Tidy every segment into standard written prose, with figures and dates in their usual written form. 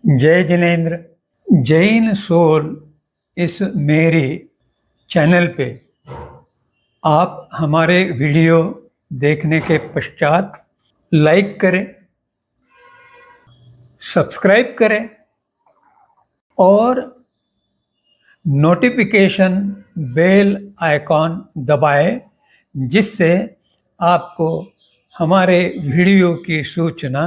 जय जिनेन्द्र। जैन सोल इस मेरे चैनल पे आप हमारे वीडियो देखने के पश्चात लाइक करें, सब्सक्राइब करें और नोटिफिकेशन बेल आइकॉन दबाएं, जिससे आपको हमारे वीडियो की सूचना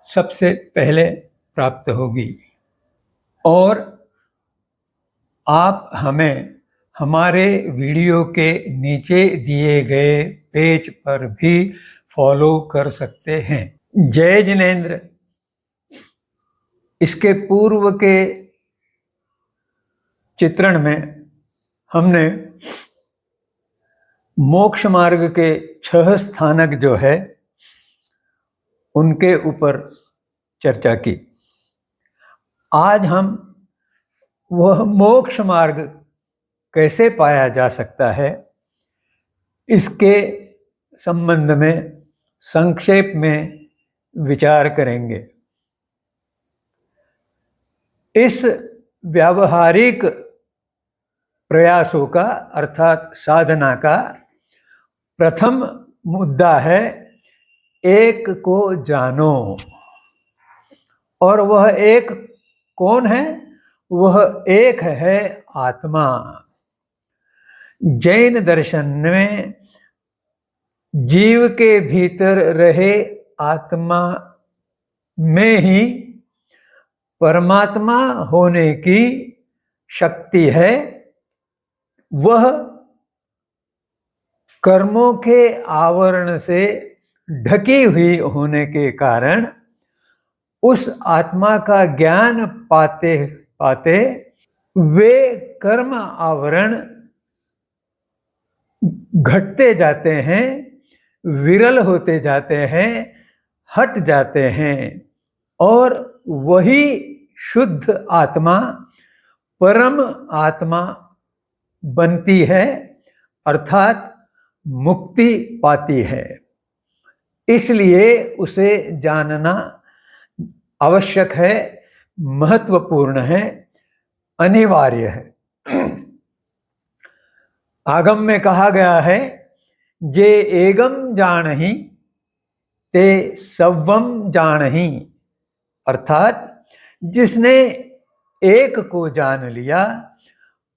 सबसे पहले प्राप्त होगी। और आप हमें हमारे वीडियो के नीचे दिए गए पेज पर भी फॉलो कर सकते हैं। जय जिनेन्द्र। इसके पूर्व के चित्रण में हमने मोक्ष मार्ग के 6 स्थानक जो है उनके ऊपर चर्चा की। आज हम वह मोक्ष मार्ग कैसे पाया जा सकता है इसके संबंध में संक्षेप में विचार करेंगे। इस व्यावहारिक प्रयासों का अर्थात साधना का प्रथम मुद्दा है एक को जानो। और वह एक कौन है? वह एक है आत्मा। जैन दर्शन में जीव के भीतर रहे आत्मा में ही परमात्मा होने की शक्ति है। वह कर्मों के आवरण से ढकी हुई होने के कारण उस आत्मा का ज्ञान पाते पाते वे कर्म आवरण घटते जाते हैं, विरल होते जाते हैं, हट जाते हैं और वही शुद्ध आत्मा परम आत्मा बनती है, अर्थात मुक्ति पाती है। इसलिए उसे जानना आवश्यक है, महत्वपूर्ण है, अनिवार्य है। आगम में कहा गया है, जे एगम जानहि ते सव्वम जानहि, अर्थात जिसने एक को जान लिया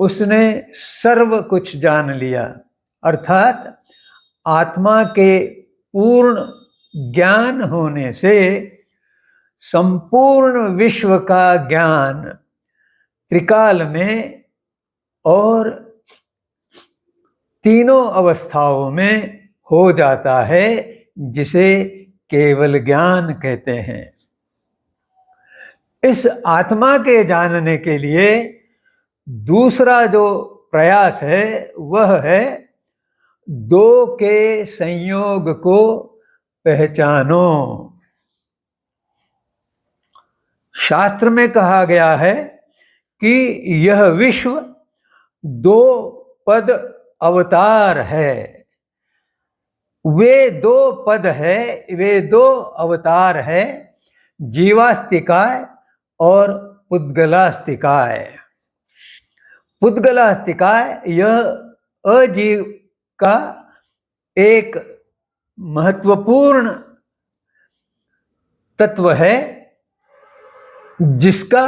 उसने सर्व कुछ जान लिया। अर्थात आत्मा के पूर्ण ज्ञान होने से संपूर्ण विश्व का ज्ञान त्रिकाल में और तीनों अवस्थाओं में हो जाता है, जिसे केवल ज्ञान कहते हैं। इस आत्मा के जानने के लिए दूसरा जो प्रयास है वह है दो के संयोग को पहचानो। शास्त्र में कहा गया है कि यह विश्व 2 पद अवतार है। वे 2 पद है, वे 2 अवतार है, जीवास्तिकाय और पुद्गलास्तिकाय। पुद्गलास्तिकाय यह अजीव का एक महत्वपूर्ण तत्व है, जिसका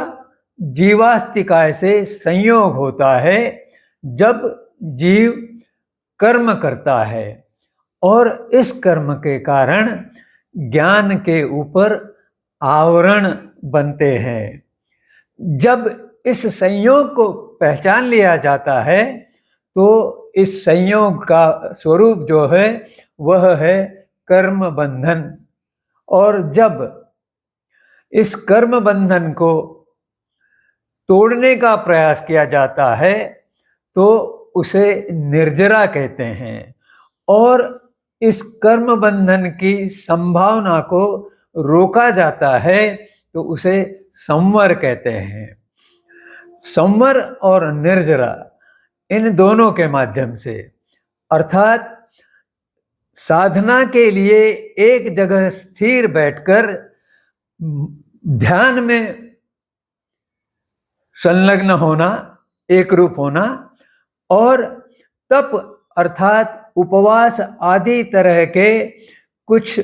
जीवास्तिकाय से संयोग होता है जब जीव कर्म करता है और इस कर्म के कारण ज्ञान के ऊपर आवरण बनते हैं। जब इस संयोग को पहचान लिया जाता है तो इस संयोग का स्वरूप जो है वह है कर्म बंधन। और जब इस कर्म बंधन को तोड़ने का प्रयास किया जाता है तो उसे निर्जरा कहते हैं और इस कर्म बंधन की संभावना को रोका जाता है तो उसे संवर कहते हैं। संवर और निर्जरा इन दोनों के माध्यम से, अर्थात साधना के लिए एक जगह स्थिर बैठकर ध्यान में संलग्न होना, एक रूप होना, और तप अर्थात उपवास आदि तरह के कुछ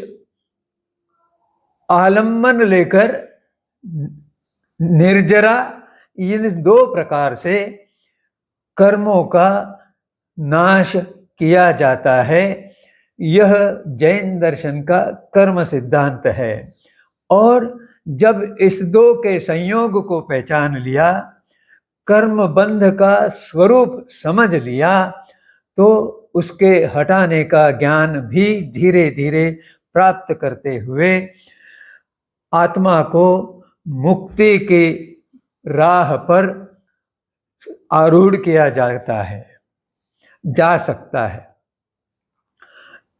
आलम्बन लेकर निर्जरा, इन दो प्रकार से कर्मों का नाश किया जाता है। यह जैन दर्शन का कर्म सिद्धांत है। और जब इस दो के संयोग को पहचान लिया, कर्म बंध का स्वरूप समझ लिया, तो उसके हटाने का ज्ञान भी धीरे धीरे प्राप्त करते हुए आत्मा को मुक्ति की राह पर आरूढ़ किया जाता है, जा सकता है।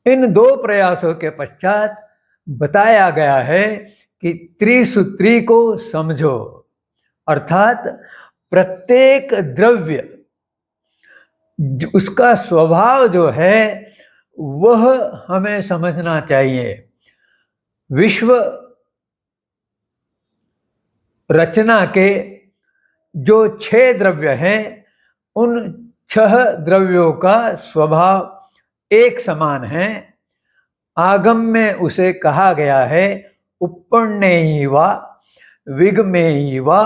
इन दो प्रयासों के पश्चात बताया गया है कि त्रिसूत्री को समझो, अर्थात प्रत्येक द्रव्य उसका स्वभाव जो है वह हमें समझना चाहिए। विश्व रचना के जो 6 द्रव्य हैं, उन 6 द्रव्यों का स्वभाव एक समान है। आगम में उसे कहा गया है उपन्नेयिवा, विगमेयिवा,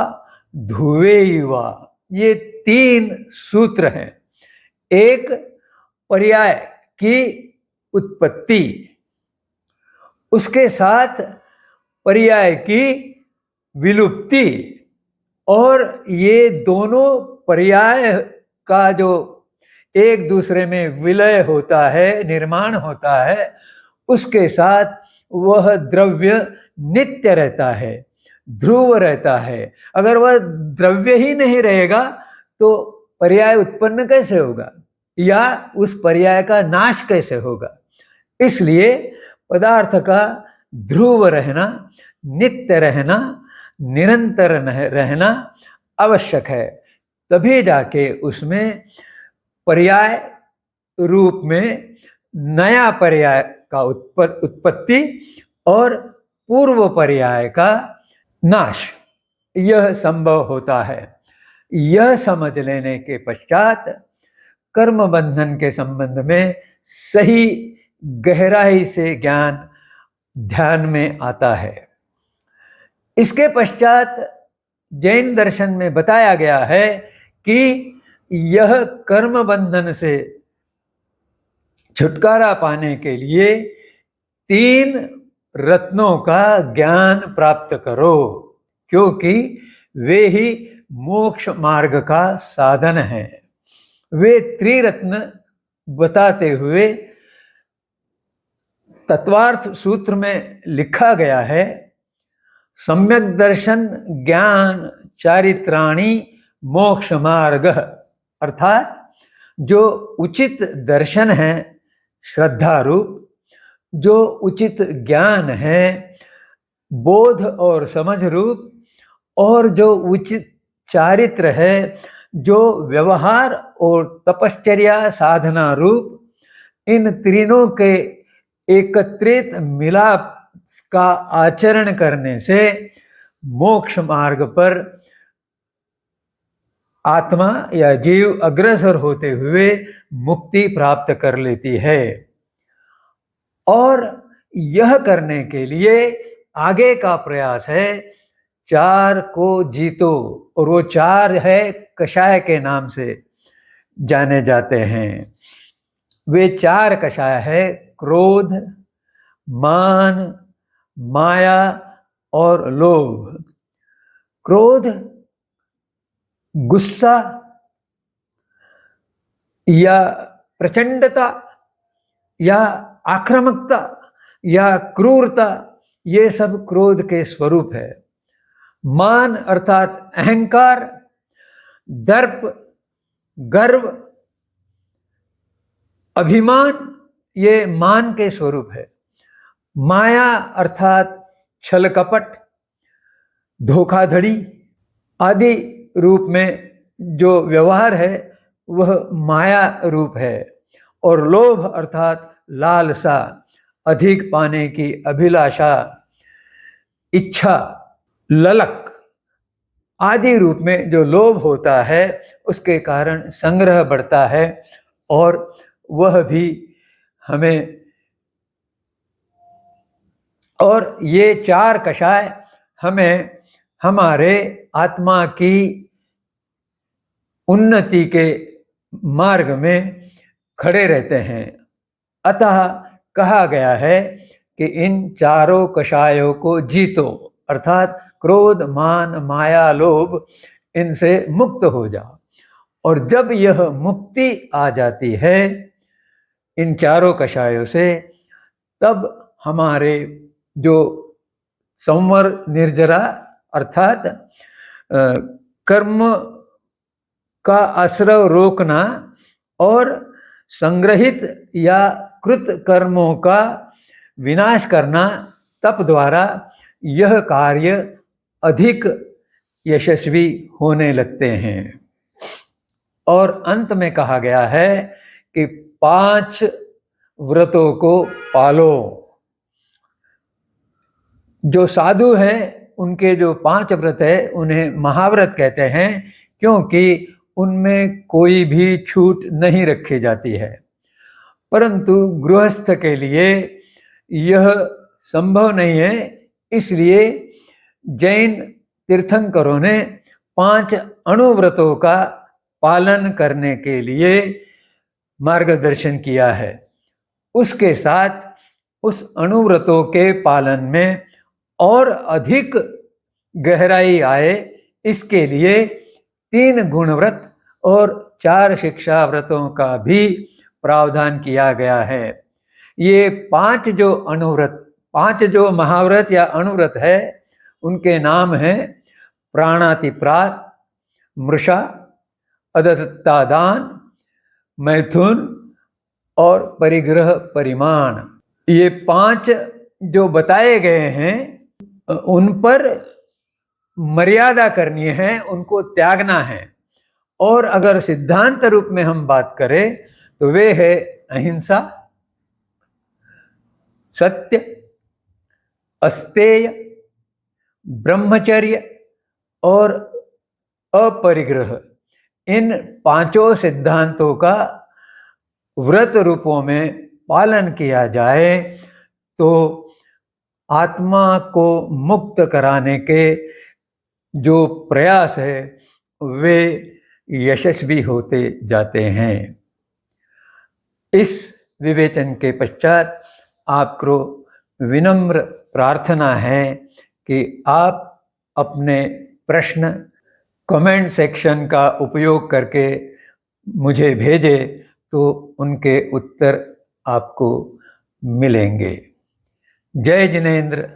धुवेयिवा। ये 3 सूत्र हैं। एक पर्याय की उत्पत्ति, उसके साथ पर्याय की विलुप्ति, और ये दोनों पर्याय का जो एक दूसरे में विलय होता है, निर्माण होता है, उसके साथ वह द्रव्य नित्य रहता है, ध्रुव रहता है। अगर वह द्रव्य ही नहीं रहेगा तो पर्याय उत्पन्न कैसे होगा, या उस पर्याय का नाश कैसे होगा। इसलिए पदार्थ का ध्रुव रहना, नित्य रहना, निरंतर रहना आवश्यक है। तभी जाके उसमें पर्याय रूप में नया पर्याय का उत्पत्ति और पूर्व पर्याय का नाश, यह संभव होता है। यह समझ लेने के पश्चात कर्म बंधन के संबंध में सही गहराई से ज्ञान ध्यान में आता है। इसके पश्चात जैन दर्शन में बताया गया है कि यह कर्म बंधन से छुटकारा पाने के लिए 3 रत्नों का ज्ञान प्राप्त करो, क्योंकि वे ही मोक्ष मार्ग का साधन है। वे त्रिरत्न बताते हुए तत्वार्थ सूत्र में लिखा गया है, सम्यक दर्शन ज्ञान चारित्राणि मोक्ष मार्ग, अर्थात जो उचित दर्शन है श्रद्धा रूप, जो उचित ज्ञान है बोध और समझ रूप, और जो उचित चारित्र है, जो व्यवहार और तपश्चर्या साधना रूप, इन तीनों के एकत्रित मिलाप का आचरण करने से मोक्ष मार्ग पर आत्मा या जीव अग्रसर होते हुए मुक्ति प्राप्त कर लेती है। और यह करने के लिए आगे का प्रयास है 4 को जीतो, और वो 4 है कषाय के नाम से जाने जाते हैं। वे 4 कषाय है क्रोध, मान, माया और लोभ। क्रोध गुस्सा या प्रचंडता या आक्रामकता या क्रूरता, ये सब क्रोध के स्वरूप है। मान अर्थात अहंकार, दर्प, गर्व, अभिमान, ये मान के स्वरूप है। माया अर्थात छल कपट, धोखाधड़ी आदि रूप में जो व्यवहार है वह माया रूप है। और लोभ अर्थात लालसा, अधिक पाने की अभिलाषा, इच्छा, ललक आदि रूप में जो लोभ होता है उसके कारण संग्रह बढ़ता है और वह भी हमें, और ये चार कषाय हमें हमारे आत्मा की उन्नति के मार्ग में खड़े रहते हैं। अतः कहा गया है कि इन चारों कषायों को जीतो, अर्थात क्रोध, मान, माया, लोभ, इनसे मुक्त हो जाओ। और जब यह मुक्ति आ जाती है इन चारों कषायों से, तब हमारे जो संवर निर्जरा अर्थात कर्म का आश्रव रोकना और संग्रहित या कृत कर्मों का विनाश करना, तप द्वारा यह कार्य अधिक यशस्वी होने लगते हैं। और अंत में कहा गया है कि 5 व्रतों को पालो। जो साधु हैं उनके जो 5 व्रत है उन्हें महाव्रत कहते हैं, क्योंकि उनमें कोई भी छूट नहीं रखी जाती है। परंतु गृहस्थ के लिए यह संभव नहीं है, इसलिए जैन तीर्थंकरों ने 5 अणुव्रतों का पालन करने के लिए मार्गदर्शन किया है। उसके साथ उस अणुव्रतों के पालन में और अधिक गहराई आए, इसके लिए 3 गुणव्रत और 4 शिक्षा व्रतों का भी प्रावधान किया गया है। ये 5 जो महाव्रत या अणुव्रत है उनके नाम हैं प्राणातिप्रात, मृषा, अदत्तादान, मैथुन और परिग्रह परिमाण। ये 5 जो बताए गए हैं उन पर मर्यादा करनी है, उनको त्यागना है। और अगर सिद्धांत रूप में हम बात करें तो वे है अहिंसा, सत्य, अस्तेय, ब्रह्मचर्य और अपरिग्रह। इन 5 सिद्धांतों का व्रत रूपों में पालन किया जाए तो आत्मा को मुक्त कराने के जो प्रयास है वे यशस्वी होते जाते हैं। इस विवेचन के पश्चात आपको विनम्र प्रार्थना है कि आप अपने प्रश्न कमेंट सेक्शन का उपयोग करके मुझे भेजें, तो उनके उत्तर आपको मिलेंगे। जय जिनेंद्र।